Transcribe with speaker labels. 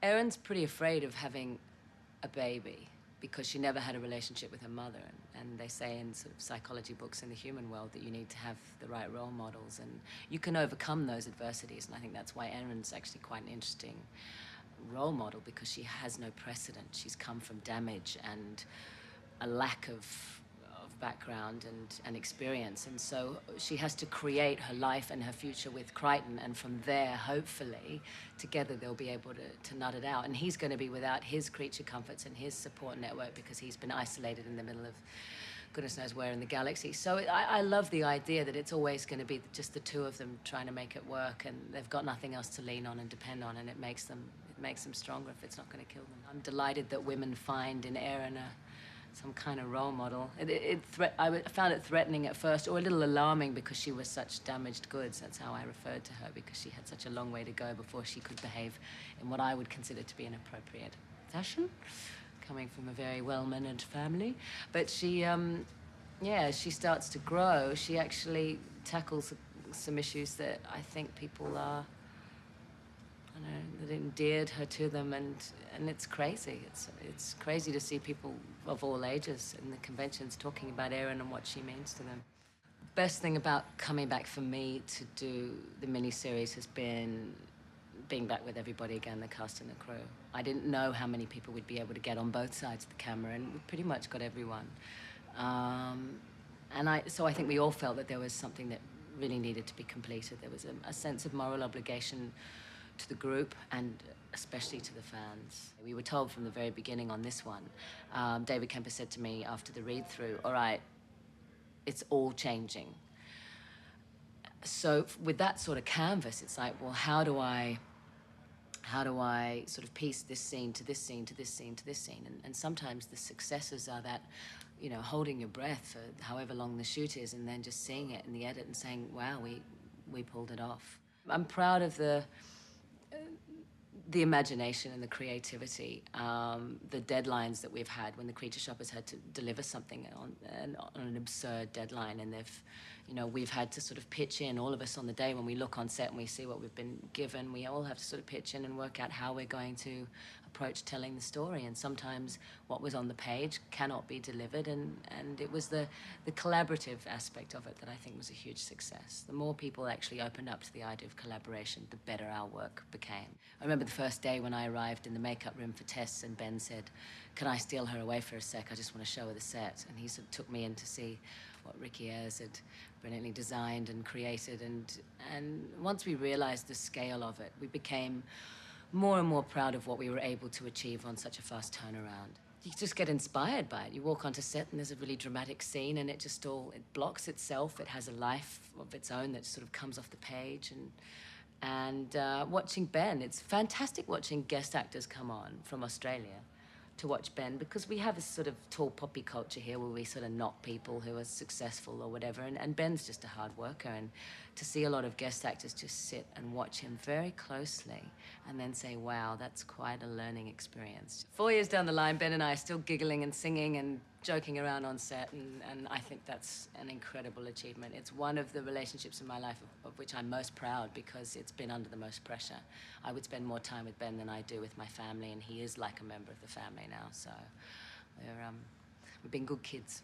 Speaker 1: Aeryn's pretty afraid of having a baby because she never had a relationship with her mother. And they say in sort of psychology books in the human world that you need to have the right role models, and you can overcome those adversities. And I think that's why Aeryn's actually quite an interesting role model, because she has no precedent. She's come from damage and a lack of background and experience, and so she has to create her life and her future with Crichton, and from there, hopefully, together they'll be able to nut it out. And he's going to be without his creature comforts and his support network because he's been isolated in the middle of goodness knows where in the galaxy. So I love the idea that it's always going to be just the two of them trying to make it work, and they've got nothing else to lean on and depend on, and it makes them stronger if it's not going to kill them. I'm delighted that women find in Aeryn some kind of role model. I found it threatening at first, or a little alarming, because she was such damaged goods. That's how I referred to her, because she had such a long way to go before she could behave in what I would consider to be an appropriate fashion, coming from a very well-mannered family. But she, yeah, she starts to grow. She actually tackles some issues that I think people are, I don't know, that endeared her to them, and it's crazy. It's crazy to see people of all ages in the conventions talking about Aeryn and what she means to them. Best thing about coming back for me to do the miniseries has been being back with everybody again, the cast and the crew. I didn't know how many people we'd be able to get on both sides of the camera, and we pretty much got everyone. So I think we all felt that there was something that really needed to be completed. There was a sense of moral obligation to the group, and especially to the fans. We were told from the very beginning on this one, David Kemper said to me after the read-through, all right, it's all changing. So with that sort of canvas, it's like, well, how do I sort of piece this scene to this scene to this scene to this scene? And sometimes the successes are that, you know, holding your breath for however long the shoot is, and then just seeing it in the edit and saying, wow, we pulled it off. I'm proud of the imagination and the creativity, the deadlines that we've had when the Creature Shoppers had to deliver something on an absurd deadline, and we've had to sort of pitch in, all of us on the day when we look on set and we see what we've been given, we all have to sort of pitch in and work out how we're going to approach telling the story. And sometimes what was on the page cannot be delivered, and it was the collaborative aspect of it that I think was a huge success. The more people actually opened up to the idea of collaboration, the better our work became. I remember the first day when I arrived in the makeup room for Tess, and Ben said, can I steal her away for a sec? I just want to show her the set. And he sort of took me in to see what Ricky Ayres had brilliantly designed and created. And once we realized the scale of it, we became more and more proud of what we were able to achieve on such a fast turnaround. You just get inspired by it. You walk onto set and there's a really dramatic scene, and it blocks itself. It has a life of its own that sort of comes off the page. And watching Ben, it's fantastic watching guest actors come on from Australia to watch Ben, because we have a sort of tall poppy culture here where we sort of knock people who are successful or whatever, and Ben's just a hard worker, and to see a lot of guest actors just sit and watch him very closely and then say, wow, that's quite a learning experience. 4 years down the line, Ben and I are still giggling and singing and joking around on set, and I think that's an incredible achievement. It's one of the relationships in my life of which I'm most proud, because it's been under the most pressure. I would spend more time with Ben than I do with my family, and he is like a member of the family now, so we've been good kids.